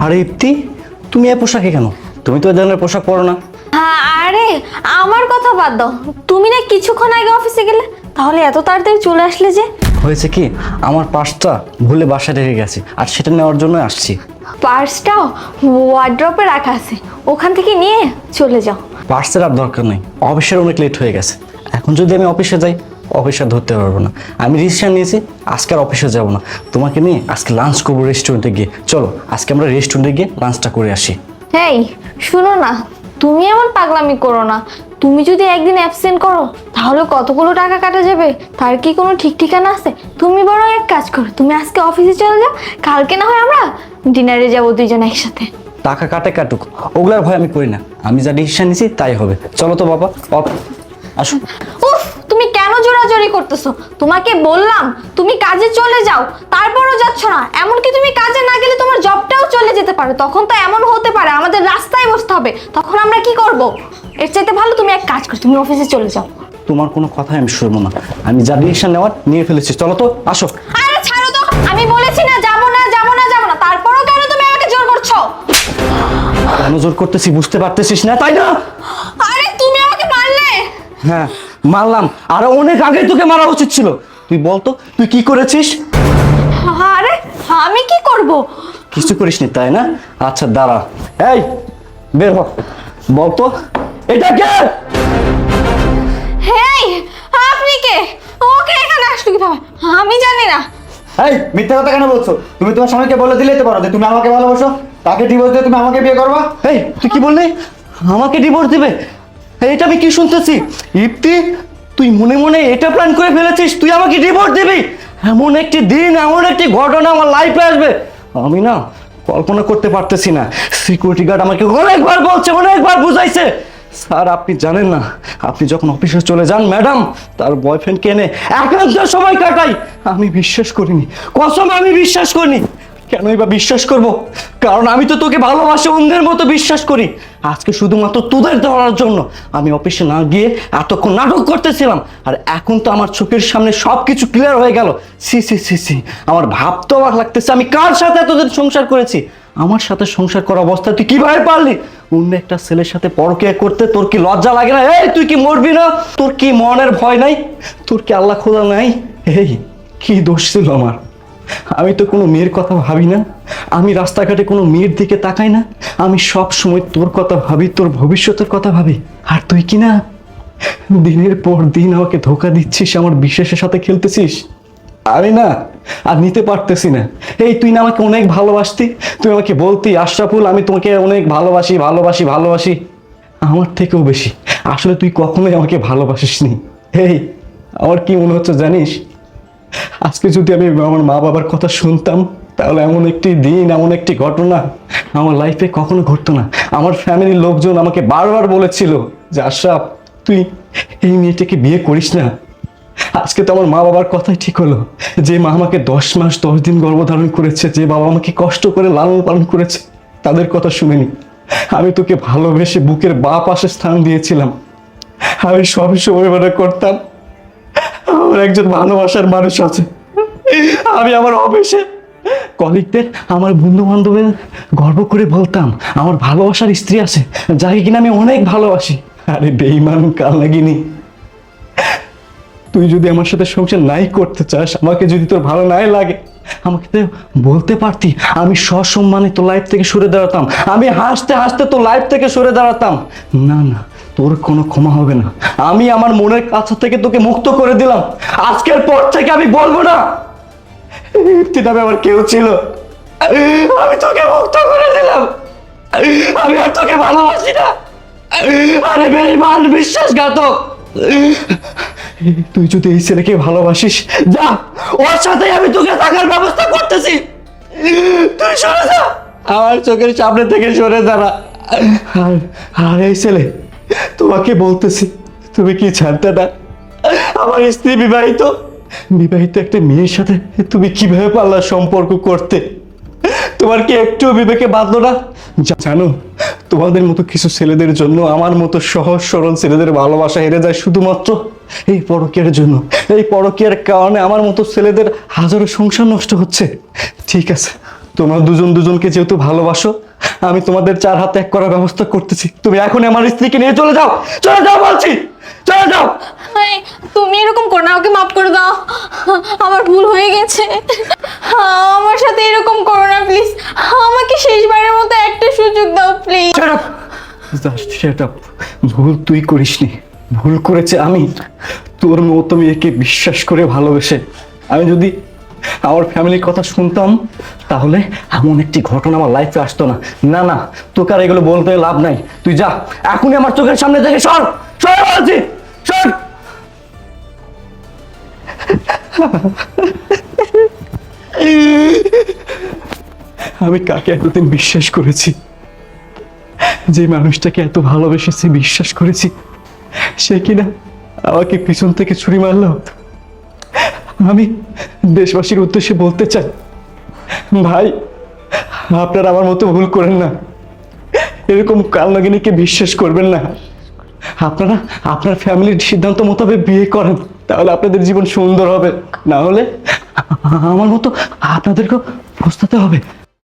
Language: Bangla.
আরে ইপ্তি, তুমি এই পোশাকে কেন? তুমি তো এই ধরনের পোশাক পরো না। আরে আমার কথা বাদ দাও, তুমি না কিছুক্ষণ আগে অফিসে গেলে, তাহলে এত তাড়াতাড়ি চলে আসলে যে? হয়েছে কি, আমার পার্সটা ভুলে বাসায় রেখে গেছি, আর সেটা নেওয়ার জন্য আসছি। পার্সটাও ওয়ার্ড্রপে রাখা আছে, ওখান থেকে নিয়ে চলে যাও। পার্সের আর দরকার নেই, অফিসের অনেক লেট হয়ে গেছে। এখন যদি আমি অফিসে যাই, অফিসে ধরতে পারবো না। আমি ডিসিশন নিয়েছি, আজকে আর অফিসে যাব না। তোমাকে নিয়ে আজকে লাঞ্চ করবো রেস্টুরেন্টে গিয়ে। চলো আজকে আমরা রেস্টুরেন্টে গিয়ে লাঞ্চটা করে আসি। এই শুনো না, তুমি এমন পাগলামি করো না। তুমি যদি একদিন অ্যাবসেন্ট করো, তাহলে কতগুলো টাকা কাটা যাবে, তার কি কোনো ঠিক ঠিকানা আছে? তুমি বরং এক কাজ করো, তুমি আজকে অফিসে চলে যাও, কালকে না হয় আমরা ডিনারে যাবো দুইজন একসাথে। টাকা কাটে কাটুক, ওগুলার ভয় আমি করি না। আমি যা ডিসিশন নিয়েছি তাই হবে। চলো তো বাবা, আসো। উফ, তুমি কেন জোরাজোরি করতেছো? তোমাকে বললাম তুমি কাজে চলে যাও, তারপরও যাচ্ছ না। এমনকি তুমি কাজে না গেলে তোমার জবটাও চলে যেতে পারে। তখন তো এমন হতে পারে আমাদের রাস্তায় বসতে হবে, তখন আমরা কি করব? এর চাইতে ভালো তুমি এক কাজ করো, তুমি অফিসে চলে যাও। তোমার কোনো কথাই আমি শুনবো না। আমি যা ডিসিশন নেওয়ার নিয়ে ফেলেছি। চলো তো, আসো। আরে ছাড়ো তো, আমি বলেছি না যাবো না যাবো না যাবো না, তারপরও কেন তুমি আমাকে জোর করছো? কেন জোর করতেছি বুঝতে পারতেছিস না, তাই না? আরে তুমি আমাকে মারলে। হ্যাঁ মারলাম, আর অনেক আগে তোকে মারা উচিত ছিল। তুই বলতো তুই কি করেছিস? আরে আমি কি করব? কিছু করিসনি তাই না? আচ্ছা দাঁড়া, এই বের হ, বলতো এটা কে? হেই, আপনি কে? ওকে এখানে আসলো কিভাবে? আমি জানি না। এই মিথ্যা কথা কেন বলছো? তুমি তোমার স্বামীকে বলে দিলেই তো পারো যে তুমি আমাকে ভালোবাসো, তাকে ডিভোর্স দিয়ে তুমি আমাকে বিয়ে করবা। এই তুই কি বললি? আমাকে ডিভোর্স দিবে? এটা আমি কি শুনতেছি? ইপ্তি, তুই মনে মনে এটা প্ল্যান করে ফেলেছিস তুই আমাকে ডিভোর্স দিবি? এমন একটি দিন, এমন একটি ঘটনা আমার লাইফে আসবে আমি না কল্পনা করতে পারতেছি না। সিকিউরিটি গার্ড আমাকে অনেকবার বলছে, অনেকবার বুঝাইছে। স্যার আপনি জানেন না, আপনি যখন অফিসে চলে যান ম্যাডাম তার বয়ফ্রেন্ডকে এনে একান্ত সময় কাটাই। আমি বিশ্বাস করিনি, কসম আমি বিশ্বাস করিনি। কেনই বা বিশ্বাস করব? কারণ আমি তো তোকে ভালোবাসি, অন্যের মতো বিশ্বাস করি। আজকে শুধুমাত্র তোদের ধরার জন্য আমি অফিসে না গিয়ে এতক্ষণ নাটক করতেছিলাম, আর এখন তো আমার চোখের সামনে সবকিছু ক্লিয়ার হয়ে গেল। সি সি সি সি, আমার ভাবতে অবাক লাগতেছে, আমি কার সাথে এতদিন সংসার করেছি। আমার সাথে সংসার করা অবস্থায় তুই কিভাবে পারলি অন্য একটা ছেলের সাথে পরকীয়া করতে? তোর কি লজ্জা লাগে না? এই তুই কি মরবি না? তোর কি মনের ভয় নাই? তোর কি আল্লাহ খোদা নাই? এই কি দোষ ছিল আমার? আমি তো কোনো মেয়ের কথা ভাবি না, আমি রাস্তাঘাটে কোনো মেয়ের দিকে তাকাই না। আমি সব সময় তোর কথা ভাবি, তোর ভবিষ্যতের কথা ভাবি। আর তুই কি না দিনের পর দিন আমাকে ধোকা দিচ্ছিস, আমার বিশ্বাসের সাথে খেলতেছিস। আমি না আর নিতে পারতেছি না। এই তুই না আমাকে অনেক ভালোবাসতি, তুই আমাকে বলতি আশরাফুল আমি তোমাকে অনেক ভালোবাসি ভালোবাসি ভালোবাসি, আমার থেকেও বেশি। আসলে তুই কখনোই আমাকে ভালোবাসিসনি। এই আমার কি মনে হচ্ছে জানিস, আজকে যদি আমি আমার মা বাবার কথা শুনতাম, তাহলে এমন একটি দিন, এমন একটি ঘটনা আমার লাইফে কখনো ঘটতো না। আমার ফ্যামিলির লোকজন আমাকে বারবার বলেছিল যে আশরাফ তুই এই মেয়েটাকে বিয়ে করিস না। আজকে তো আমার মা বাবার কথাই ঠিক হলো। যে মা আমাকে 10 মাস 10 দিন গর্ভধারণ করেছে, যে বাবা আমাকে কষ্ট করে লালন পালন করেছে, তাদের কথা শুনিনি। আমি তোকে ভালোবেসে বুকের বাঁ পাশে স্থান দিয়েছিলাম। আমি সবসময় মনে করতাম আমার একজন ভালোবাসার মানুষ আছে। আমি আমার অফিসে কলিগদের, আমার বন্ধু বান্ধবের গর্ব করে বলতাম আমার ভালোবাসার স্ত্রী আছে, যাকে কিনা আমি অনেক ভালোবাসি। আরে বেঈমান কাল লাগিনি, তুই যদি আমার সাথে সংসার নাই করতে চাস, আমাকে যদি তোর ভালো নাই লাগে, আমাকে তো বলতে পারতি। আমি সসম্মানে তোর লাইফ থেকে সরে দাঁড়াতাম, আমি হাসতে হাসতে তোর লাইফ থেকে সরে দাঁড়াতাম। না না, তোর কোনো ক্ষমা হবে না। আমি আমার মনের কাছে থেকে তোকে মুক্ত করে দিলাম। আজকের পর থেকে আমি বলবো না ইফতি নামে আমার কেউ ছিল। আমি তোকে মুক্ত করে দিলাম, আমি আর তোকে ভালোবাসি না। আরে বেঈমান বিশ্বাসঘাতক, তুই যদি এই ছেলেকে ভালোবাসিস, যা ওর সাথে আমি তোকে থাকার ব্যবস্থা করতেছি। তুই সরে যা, আমার চোখের সামনে থেকে সরে দাঁড়া। আর আর এই ছেলে তোমাকে বলতেছি, তুমি কি জানতে না আমার স্ত্রী বিবাহিত? বিবাহিত একটা মেয়ের সাথে তুমি কিভাবে পারলা সম্পর্ক করতে? তোমার কি একটু বিবেকে বাঁধলো না? জানো, তোমাদের মতো কিছু ছেলেদের জন্য আমার মতো সহজ সরল ছেলেদের ভালোবাসা হেরে যায় শুধুমাত্র এই পরকীয়ার জন্য। এই পরকীয়ার কারণে আমার মতো ছেলেদের হাজারো সংসার নষ্ট হচ্ছে। ঠিক আছে, তোমরা দুজন দুজনকে যেহেতু ভালোবাসো, আমি তোমাদের 4 হাত এক করার ব্যবস্থা করতেছি। তুমি এখনই আমার স্ত্রীকে নিয়ে চলে যাও, চলে যাও বলছি, চলে যাও। এই, তুমি এরকম করো না, ওকে মাফ করে দাও, আমার ভুল হয়ে গেছে। আমার সাথে এরকম করো না প্লিজ, আমাকে শেষবারের মতো একটা সুযোগ দাও please. Shut up! Just shut up. ভুল তুই করিসনি, ভুল করেছে আমি। তোর মতো মেয়েকে বিশ্বাস করে ভালোবেসে আমি যদি আমার ফ্যামিলির কথা শুনতাম, তাহলে এমন একটি ঘটনা আমার লাইফে আসতো না। না না, তোকে আর এগুলো বলতে লাভ নাই। তুই যা, এখনই আমার চোখের সামনে থেকে সর, সর বলছি, সর। আমি কাকে এতদিন বিশ্বাস করেছি, যে মানুষটাকে এত ভালোবেসেছি, বিশ্বাস করেছি, সে কিনা আমাকে পিছন থেকে ছুরি মারলো। আমি দেশবাসীর উদ্দেশ্যে বলতে চাই, ভাই আপনারা আমার মতো ভুল করেন না, এরকম কালনাগিনীকে বিশ্বাস করবেন না। আপনারা আপনার ফ্যামিলির সিদ্ধান্ত মোতাবেক বিয়ে করেন, তাহলে আপনাদের জীবন সুন্দর হবে। না হলে আমার মতো আপনাদেরকেও পস্তাতে হবে।